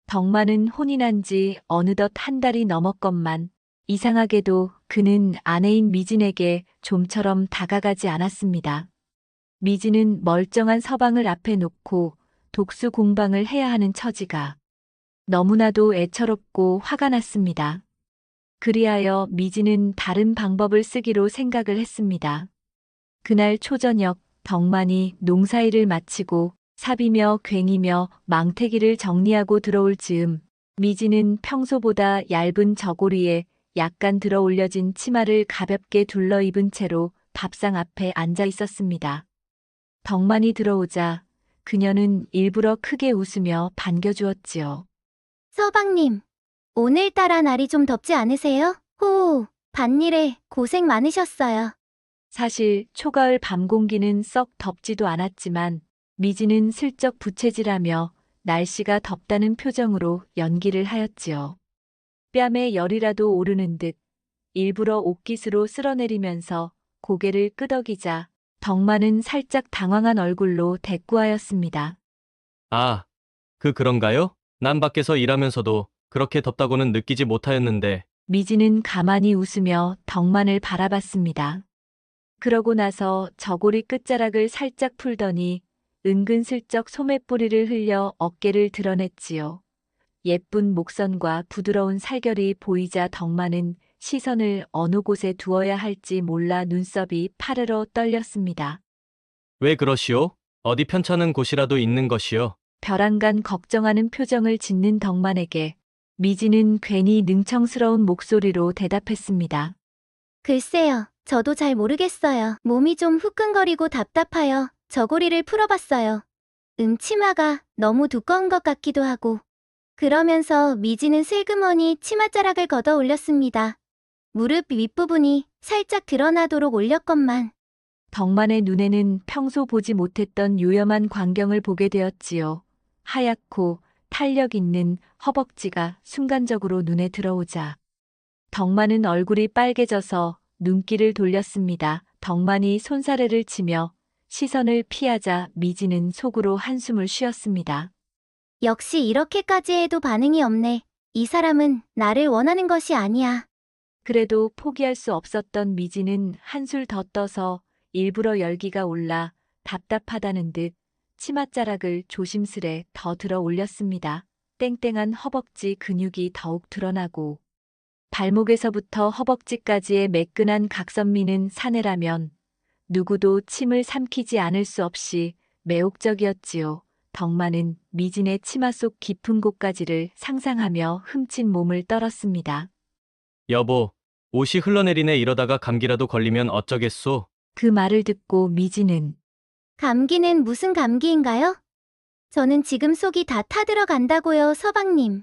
덕만은 혼인한 지 어느덧 한 달이 넘었건만 이상하게도 그는 아내인 미진에게 좀처럼 다가가지 않았습니다. 미진은 멀쩡한 서방을 앞에 놓고 독수 공방을 해야 하는 처지가 너무나도 애처롭고 화가 났습니다. 그리하여 미진은 다른 방법을 쓰기로 생각을 했습니다. 그날 초저녁 덕만이 농사일을 마치고 삽이며 괭이며 망태기를 정리하고 들어올 즈음 미진은 평소보다 얇은 저고리에 약간 들어 올려진 치마를 가볍게 둘러 입은 채로 밥상 앞에 앉아 있었습니다. 덕만이 들어오자 그녀는 일부러 크게 웃으며 반겨주었지요. 서방님, 오늘따라 날이 좀 덥지 않으세요? 호우, 밭일에 고생 많으셨어요. 사실 초가을 밤 공기는 썩 덥지도 않았지만 미지는 슬쩍 부채질하며 날씨가 덥다는 표정으로 연기를 하였지요. 뺨에 열이라도 오르는 듯 일부러 옷깃으로 쓸어내리면서 고개를 끄덕이자 덕만은 살짝 당황한 얼굴로 대꾸하였습니다. 아, 그런가요? 난 밖에서 일하면서도 그렇게 덥다고는 느끼지 못하였는데. 미지는 가만히 웃으며 덕만을 바라봤습니다. 그러고 나서 저고리 끝자락을 살짝 풀더니 은근슬쩍 소매뿌리를 흘려 어깨를 드러냈지요. 예쁜 목선과 부드러운 살결이 보이자 덕만은 시선을 어느 곳에 두어야 할지 몰라 눈썹이 파르르 떨렸습니다. 왜 그러시오? 어디 편찮은 곳이라도 있는 것이요? 벼랑간 걱정하는 표정을 짓는 덕만에게 미지는 괜히 능청스러운 목소리로 대답했습니다. 글쎄요, 저도 잘 모르겠어요. 몸이 좀 후끈거리고 답답하여 저고리를 풀어봤어요. 치마가 너무 두꺼운 것 같기도 하고. 그러면서 미지는 슬그머니 치맛자락을 걷어 올렸습니다. 무릎 윗부분이 살짝 드러나도록 올렸건만. 덕만의 눈에는 평소 보지 못했던 요염한 광경을 보게 되었지요. 하얗고 탄력 있는 허벅지가 순간적으로 눈에 들어오자 덕만은 얼굴이 빨개져서 눈길을 돌렸습니다. 덕만이 손사래를 치며 시선을 피하자 미지는 속으로 한숨을 쉬었습니다. 역시 이렇게까지 해도 반응이 없네. 이 사람은 나를 원하는 것이 아니야. 그래도 포기할 수 없었던 미지는 한술 더 떠서 일부러 열기가 올라 답답하다는 듯 치맛자락을 조심스레 더 들어 올렸습니다. 땡땡한 허벅지 근육이 더욱 드러나고 발목에서부터 허벅지까지의 매끈한 각선미는 사내라면 누구도 침을 삼키지 않을 수 없이 매혹적이었지요. 덕만은 미진의 치마 속 깊은 곳까지를 상상하며 흠친 몸을 떨었습니다. 여보, 옷이 흘러내리네. 이러다가 감기라도 걸리면 어쩌겠소? 그 말을 듣고 미지는 감기는 무슨 감기인가요? 저는 지금 속이 다 타들어간다고요, 서방님.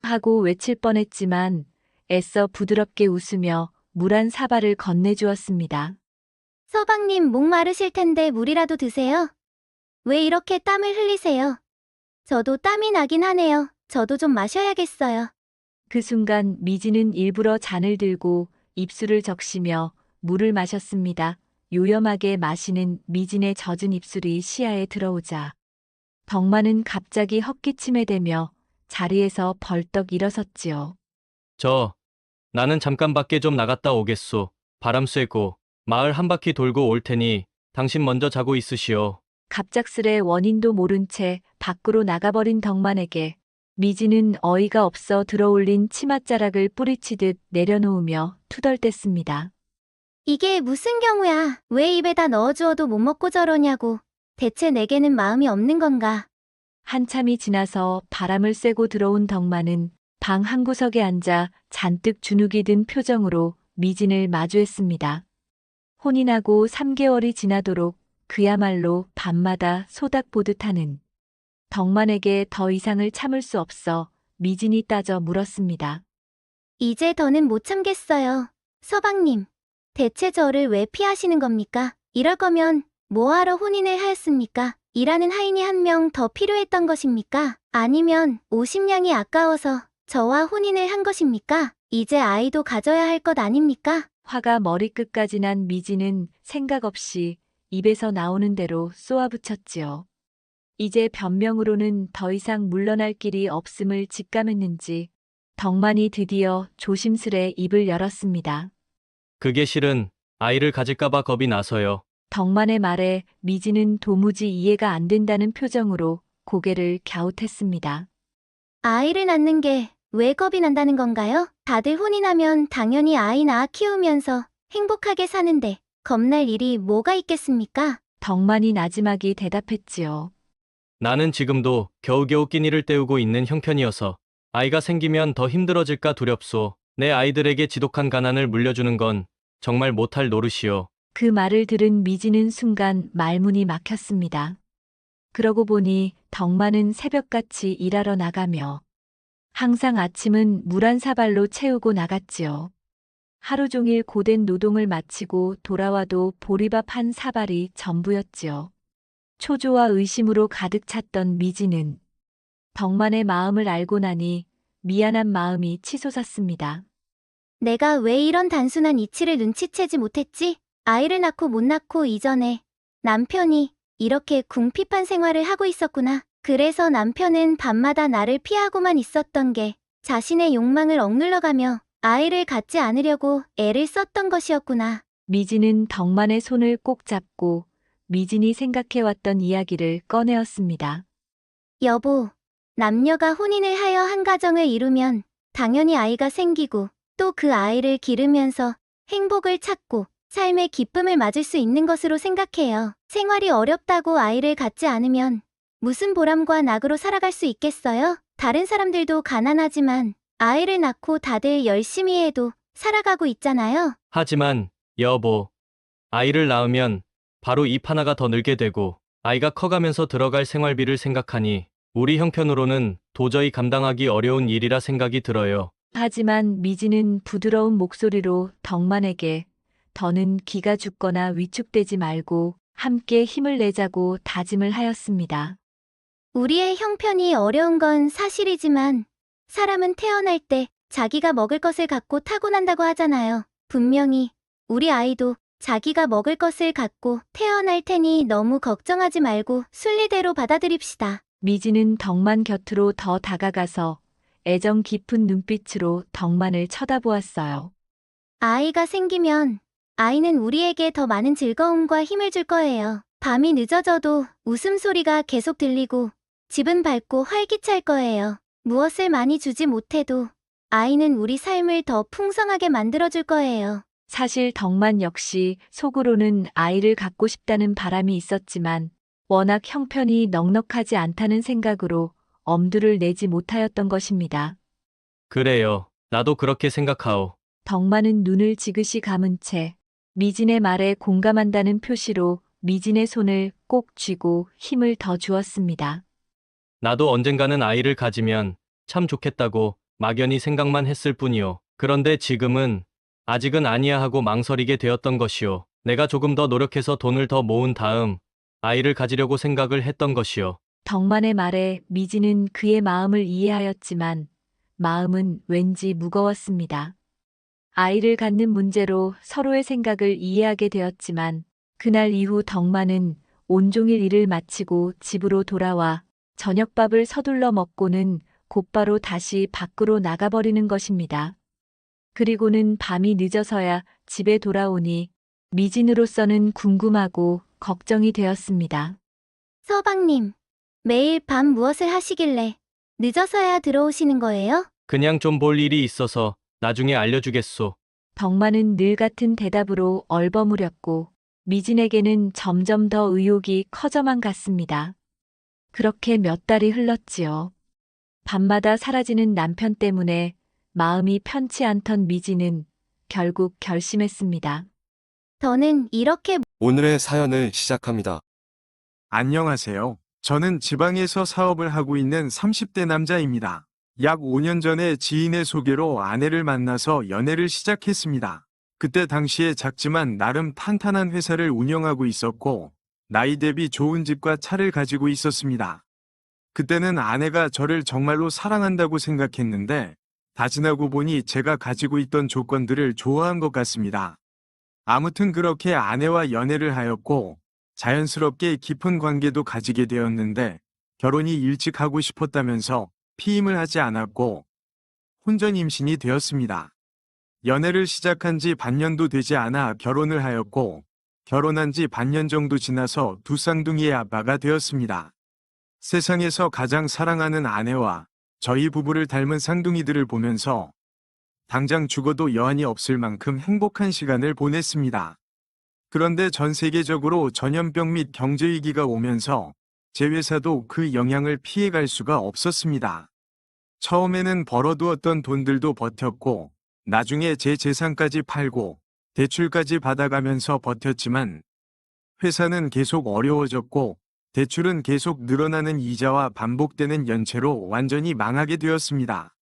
하고 외칠 뻔했지만 애써 부드럽게 웃으며 물 한 사발을 건네주었습니다. 서방님 목 마르실 텐데 물이라도 드세요. 왜 이렇게 땀을 흘리세요? 저도 땀이 나긴 하네요. 저도 좀 마셔야겠어요. 그 순간 미지는 일부러 잔을 들고 입술을 적시며 물을 마셨습니다. 요염하게 마시는 미진의 젖은 입술이 시야에 들어오자 덕만은 갑자기 헛기침에 대며 자리에서 벌떡 일어섰지요. 나는 잠깐 밖에 좀 나갔다 오겠소. 바람 쐬고 마을 한 바퀴 돌고 올 테니 당신 먼저 자고 있으시오. 갑작스레 원인도 모른 채 밖으로 나가버린 덕만에게 미지는 어이가 없어 들어올린 치맛자락을 뿌리치듯 내려놓으며 투덜댔습니다. 이게 무슨 경우야? 왜 입에다 넣어주어도 못 먹고 저러냐고. 대체 내게는 마음이 없는 건가? 한참이 지나서 바람을 쐬고 들어온 덕만은 방 한구석에 앉아 잔뜩 주눅이 든 표정으로 미진을 마주했습니다. 혼인하고 3개월이 지나도록 그야말로 밤마다 소닥 보듯 하는 덕만에게 더 이상을 참을 수 없어 미진이 따져 물었습니다. 이제 더는 못 참겠어요. 서방님, 대체 저를 왜 피하시는 겁니까? 이럴 거면 뭐하러 혼인을 하였습니까? 일하는 하인이 한 명 더 필요했던 것입니까? 아니면 50냥이 아까워서 저와 혼인을 한 것입니까? 이제 아이도 가져야 할 것 아닙니까? 화가 머리끝까지 난 미지는 생각 없이 입에서 나오는 대로 쏘아붙였지요. 이제 변명으로는 더 이상 물러날 길이 없음을 직감했는지 덕만이 드디어 조심스레 입을 열었습니다. 그게 실은 아이를 가질까봐 겁이 나서요. 덕만의 말에 미지는 도무지 이해가 안 된다는 표정으로 고개를 갸웃했습니다. 아이를 낳는 게 왜 겁이 난다는 건가요? 다들 혼인하면 당연히 아이 낳아 키우면서 행복하게 사는데 겁날 일이 뭐가 있겠습니까? 덕만이 나지막이 대답했지요. 나는 지금도 겨우겨우 끼니를 때우고 있는 형편이어서 아이가 생기면 더 힘들어질까 두렵소. 내 아이들에게 지독한 가난을 물려주는 건 정말 못할 노릇이요. 그 말을 들은 미지는 순간 말문이 막혔습니다. 그러고 보니 덕만은 새벽같이 일하러 나가며 항상 아침은 물 한 사발로 채우고 나갔지요. 하루 종일 고된 노동을 마치고 돌아와도 보리밥 한 사발이 전부였지요. 초조와 의심으로 가득 찼던 미지는 덕만의 마음을 알고 나니 미안한 마음이 치솟았습니다. 내가 왜 이런 단순한 이치를 눈치채지 못했지? 아이를 낳고 못 낳고 이전에 남편이 이렇게 궁핍한 생활을 하고 있었구나. 그래서 남편은 밤마다 나를 피하고만 있었던 게 자신의 욕망을 억눌러가며 아이를 갖지 않으려고 애를 썼던 것이었구나. 미진은 덕만의 손을 꼭 잡고 미진이 생각해왔던 이야기를 꺼내었습니다. 여보, 남녀가 혼인을 하여 한 가정을 이루면 당연히 아이가 생기고 또 그 아이를 기르면서 행복을 찾고 삶의 기쁨을 맞을 수 있는 것으로 생각해요. 생활이 어렵다고 아이를 갖지 않으면 무슨 보람과 낙으로 살아갈 수 있겠어요? 다른 사람들도 가난하지만 아이를 낳고 다들 열심히 해도 살아가고 있잖아요. 하지만, 여보, 아이를 낳으면 바로 입 하나가 더 늘게 되고 아이가 커가면서 들어갈 생활비를 생각하니 우리 형편으로는 도저히 감당하기 어려운 일이라 생각이 들어요. 하지만 미진은 부드러운 목소리로 덕만에게 더는 기가 죽거나 위축되지 말고 함께 힘을 내자고 다짐을 하였습니다. 우리의 형편이 어려운 건 사실이지만 사람은 태어날 때 자기가 먹을 것을 갖고 타고난다고 하잖아요. 분명히 우리 아이도 자기가 먹을 것을 갖고 태어날 테니 너무 걱정하지 말고 순리대로 받아들입시다. 미진은 덕만 곁으로 더 다가가서 애정 깊은 눈빛으로 덕만을 쳐다보았어요. 아이가 생기면 아이는 우리에게 더 많은 즐거움과 힘을 줄 거예요. 밤이 늦어져도 웃음소리가 계속 들리고 집은 밝고 활기찰 거예요. 무엇을 많이 주지 못해도 아이는 우리 삶을 더 풍성하게 만들어줄 거예요. 사실 덕만 역시 속으로는 아이를 갖고 싶다는 바람이 있었지만 워낙 형편이 넉넉하지 않다는 생각으로 엄두를 내지 못하였던 것입니다. 그래요. 나도 그렇게 생각하오. 덕만은 눈을 지그시 감은 채 미진의 말에 공감한다는 표시로 미진의 손을 꼭 쥐고 힘을 더 주었습니다. 나도 언젠가는 아이를 가지면 참 좋겠다고 막연히 생각만 했을 뿐이오. 그런데 지금은 아직은 아니야 하고 망설이게 되었던 것이오. 내가 조금 더 노력해서 돈을 더 모은 다음 아이를 가지려고 생각을 했던 것이오. 덕만의 말에 미진은 그의 마음을 이해하였지만 마음은 왠지 무거웠습니다. 아이를 갖는 문제로 서로의 생각을 이해하게 되었지만 그날 이후 덕만은 온종일 일을 마치고 집으로 돌아와 저녁밥을 서둘러 먹고는 곧바로 다시 밖으로 나가버리는 것입니다. 그리고는 밤이 늦어서야 집에 돌아오니 미진으로서는 궁금하고 걱정이 되었습니다. 서방님, 매일 밤 무엇을 하시길래 늦어서야 들어오시는 거예요? 그냥 좀 볼 일이 있어서 나중에 알려주겠소. 덕만은 늘 같은 대답으로 얼버무렸고 미진에게는 점점 더 의욕이 커져만 갔습니다. 그렇게 몇 달이 흘렀지요. 밤마다 사라지는 남편 때문에 마음이 편치 않던 미진은 결국 결심했습니다. 저는 이렇게 오늘의 사연을 시작합니다. 안녕하세요. 저는 지방에서 사업을 하고 있는 30대 남자입니다. 약 5년 전에 지인의 소개로 아내를 만나서 연애를 시작했습니다. 그때 당시에 작지만 나름 탄탄한 회사를 운영하고 있었고, 나이 대비 좋은 집과 차를 가지고 있었습니다. 그때는 아내가 저를 정말로 사랑한다고 생각했는데, 다 지나고 보니 제가 가지고 있던 조건들을 좋아한 것 같습니다. 아무튼 그렇게 아내와 연애를 하였고, 자연스럽게 깊은 관계도 가지게 되었는데, 결혼이 일찍 하고 싶었다면서 피임을 하지 않았고, 혼전 임신이 되었습니다. 연애를 시작한 지 반년도 되지 않아 결혼을 하였고, 결혼한 지 반년 정도 지나서 두 쌍둥이의 아빠가 되었습니다. 세상에서 가장 사랑하는 아내와 저희 부부를 닮은 쌍둥이들을 보면서 당장 죽어도 여한이 없을 만큼 행복한 시간을 보냈습니다. 그런데 전 세계적으로 전염병 및 경제위기가 오면서 제 회사도 그 영향을 피해갈 수가 없었습니다. 처음에는 벌어두었던 돈들도 버텼고, 나중에 제 재산까지 팔고 대출까지 받아가면서 버텼지만 회사는 계속 어려워졌고 대출은 계속 늘어나는 이자와 반복되는 연체로 완전히 망하게 되었습니다.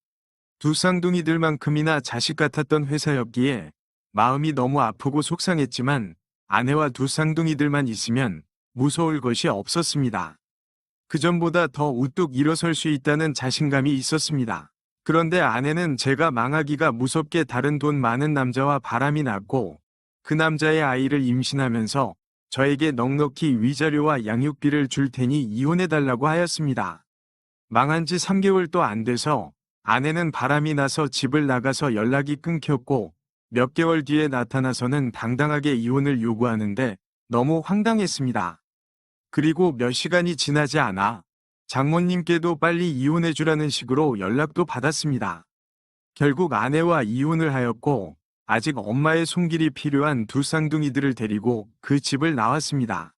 두 쌍둥이들만큼이나 자식 같았던 회사였기에 마음이 너무 아프고 속상했지만 아내와 두 쌍둥이들만 있으면 무서울 것이 없었습니다. 그전보다 더 우뚝 일어설 수 있다는 자신감이 있었습니다. 그런데 아내는 제가 망하기가 무섭게 다른 돈 많은 남자와 바람이 났고 그 남자의 아이를 임신하면서 저에게 넉넉히 위자료와 양육비를 줄 테니 이혼해달라고 하였습니다. 망한 지 3개월도 안 돼서 아내는 바람이 나서 집을 나가서 연락이 끊겼고 몇 개월 뒤에 나타나서는 당당하게 이혼을 요구하는데 너무 황당했습니다. 그리고 몇 시간이 지나지 않아 장모님께도 빨리 이혼해주라는 식으로 연락도 받았습니다. 결국 아내와 이혼을 하였고 아직 엄마의 손길이 필요한 두 쌍둥이들을 데리고 그 집을 나왔습니다.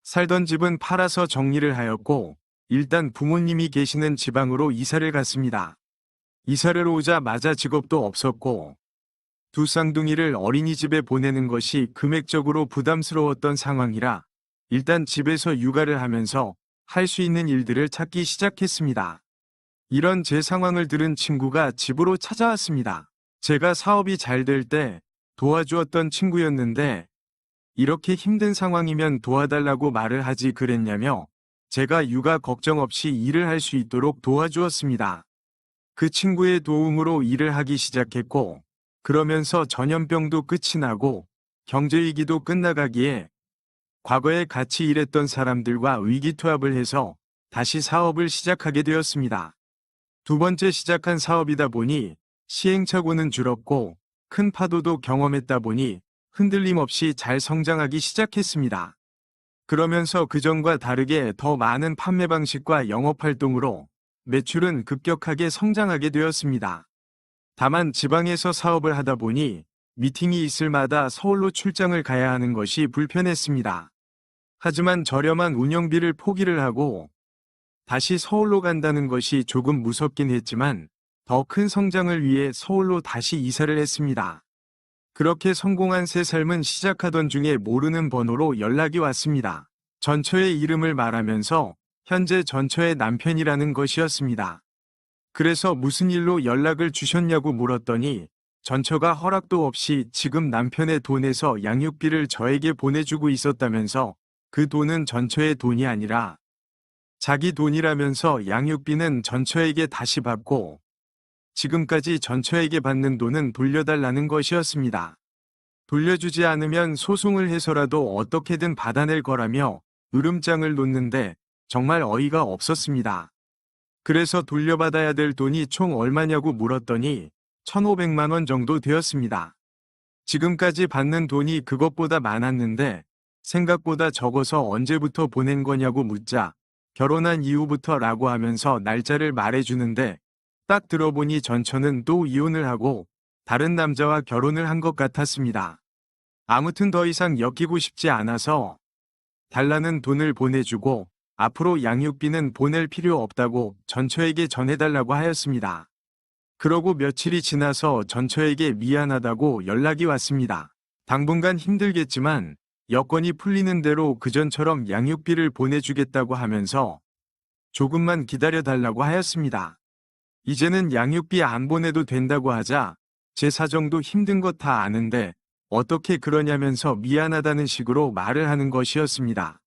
살던 집은 팔아서 정리를 하였고 일단 부모님이 계시는 지방으로 이사를 갔습니다. 이사를 오자마자 직업도 없었고 두 쌍둥이를 어린이집에 보내는 것이 금액적으로 부담스러웠던 상황이라 일단 집에서 육아를 하면서 할 수 있는 일들을 찾기 시작했습니다. 이런 제 상황을 들은 친구가 집으로 찾아왔습니다. 제가 사업이 잘 될 때 도와주었던 친구였는데 이렇게 힘든 상황이면 도와달라고 말을 하지 그랬냐며 제가 육아 걱정 없이 일을 할 수 있도록 도와주었습니다. 그 친구의 도움으로 일을 하기 시작했고 그러면서 전염병도 끝이 나고 경제위기도 끝나가기에 과거에 같이 일했던 사람들과 위기투합을 해서 다시 사업을 시작하게 되었습니다. 두 번째 시작한 사업이다 보니 시행착오는 줄었고 큰 파도도 경험했다 보니 흔들림 없이 잘 성장하기 시작했습니다. 그러면서 그전과 다르게 더 많은 판매 방식과 영업활동으로 매출은 급격하게 성장하게 되었습니다. 다만 지방에서 사업을 하다 보니 미팅이 있을 마다 서울로 출장을 가야 하는 것이 불편했습니다. 하지만 저렴한 운영비를 포기를 하고 다시 서울로 간다는 것이 조금 무섭긴 했지만 더 큰 성장을 위해 서울로 다시 이사를 했습니다. 그렇게 성공한 새 삶은 시작하던 중에 모르는 번호로 연락이 왔습니다. 전처의 이름을 말하면서 현재 전처의 남편이라는 것이었습니다. 그래서 무슨 일로 연락을 주셨냐고 물었더니 전처가 허락도 없이 지금 남편의 돈에서 양육비를 저에게 보내주고 있었다면서 그 돈은 전처의 돈이 아니라 자기 돈이라면서 양육비는 전처에게 다시 받고 지금까지 전처에게 받는 돈은 돌려달라는 것이었습니다. 돌려주지 않으면 소송을 해서라도 어떻게든 받아낼 거라며 으름장을 놓는데 정말 어이가 없었습니다. 그래서 돌려받아야 될 돈이 총 얼마냐고 물었더니 1,500만 원 정도 되었습니다. 지금까지 받는 돈이 그것보다 많았는데 생각보다 적어서 언제부터 보낸 거냐고 묻자 결혼한 이후부터라고 하면서 날짜를 말해주는데 딱 들어보니 전처는 또 이혼을 하고 다른 남자와 결혼을 한 것 같았습니다. 아무튼 더 이상 엮이고 싶지 않아서 달라는 돈을 보내주고 앞으로 양육비는 보낼 필요 없다고 전처에게 전해달라고 하였습니다. 그러고 며칠이 지나서 전처에게 미안하다고 연락이 왔습니다. 당분간 힘들겠지만 여건이 풀리는 대로 그전처럼 양육비를 보내주겠다고 하면서 조금만 기다려달라고 하였습니다. 이제는 양육비 안 보내도 된다고 하자 제 사정도 힘든 것 다 아는데 어떻게 그러냐면서 미안하다는 식으로 말을 하는 것이었습니다.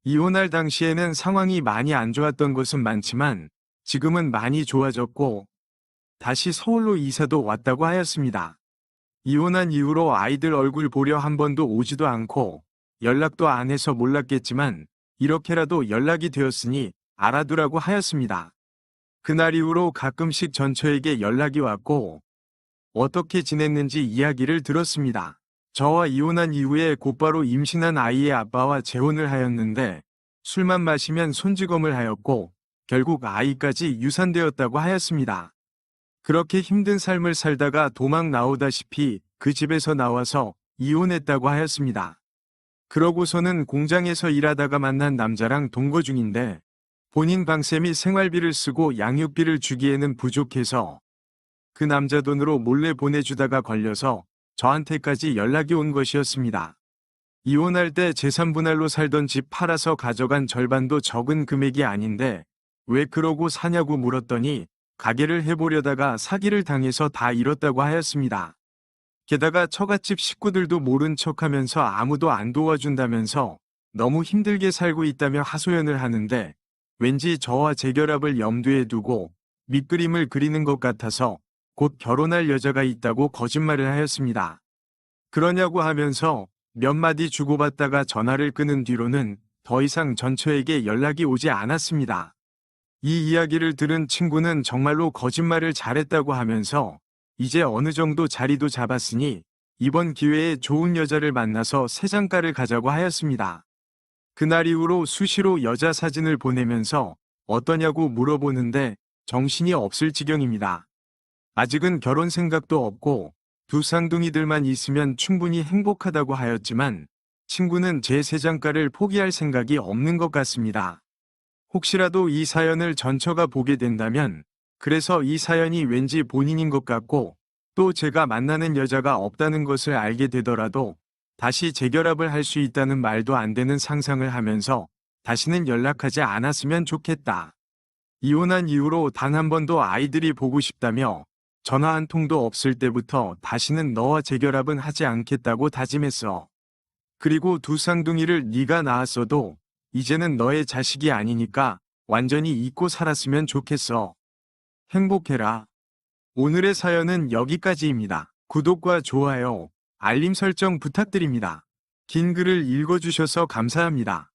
이혼할 당시에는 상황이 많이 안 좋았던 것은 많지만 지금은 많이 좋아졌고 다시 서울로 이사도 왔다고 하였습니다. 이혼한 이후로 아이들 얼굴 보려 한 번도 오지도 않고 연락도 안 해서 몰랐겠지만 이렇게라도 연락이 되었으니 알아두라고 하였습니다. 그날 이후로 가끔씩 전처에게 연락이 왔고 어떻게 지냈는지 이야기를 들었습니다. 저와 이혼한 이후에 곧바로 임신한 아이의 아빠와 재혼을 하였는데 술만 마시면 손찌검을 하였고 결국 아이까지 유산되었다고 하였습니다. 그렇게 힘든 삶을 살다가 도망 나오다시피 그 집에서 나와서 이혼했다고 하였습니다. 그러고서는 공장에서 일하다가 만난 남자랑 동거 중인데 본인 방세 및 생활비를 쓰고 양육비를 주기에는 부족해서 그 남자 돈으로 몰래 보내주다가 걸려서 저한테까지 연락이 온 것이었습니다. 이혼할 때 재산분할로 살던 집 팔아서 가져간 절반도 적은 금액이 아닌데 왜 그러고 사냐고 물었더니 가게를 해보려다가 사기를 당해서 다 잃었다고 하였습니다. 게다가 처갓집 식구들도 모른 척하면서 아무도 안 도와준다면서 너무 힘들게 살고 있다며 하소연을 하는데 왠지 저와 재결합을 염두에 두고 밑그림을 그리는 것 같아서 곧 결혼할 여자가 있다고 거짓말을 하였습니다. 그러냐고 하면서 몇 마디 주고받다가 전화를 끊은 뒤로는 더 이상 전처에게 연락이 오지 않았습니다. 이 이야기를 들은 친구는 정말로 거짓말을 잘했다고 하면서 이제 어느 정도 자리도 잡았으니 이번 기회에 좋은 여자를 만나서 새 장가를 가자고 하였습니다. 그날 이후로 수시로 여자 사진을 보내면서 어떠냐고 물어보는데 정신이 없을 지경입니다. 아직은 결혼 생각도 없고 두 쌍둥이들만 있으면 충분히 행복하다고 하였지만 친구는 제 새 장가를 포기할 생각이 없는 것 같습니다. 혹시라도 이 사연을 전처가 보게 된다면 그래서 이 사연이 왠지 본인인 것 같고 또 제가 만나는 여자가 없다는 것을 알게 되더라도 다시 재결합을 할 수 있다는 말도 안 되는 상상을 하면서 다시는 연락하지 않았으면 좋겠다. 이혼한 이후로 단 한 번도 아이들이 보고 싶다며 전화 한 통도 없을 때부터 다시는 너와 재결합은 하지 않겠다고 다짐했어. 그리고 두 쌍둥이를 네가 낳았어도 이제는 너의 자식이 아니니까 완전히 잊고 살았으면 좋겠어. 행복해라. 오늘의 사연은 여기까지입니다. 구독과 좋아요, 알림 설정 부탁드립니다. 긴 글을 읽어주셔서 감사합니다.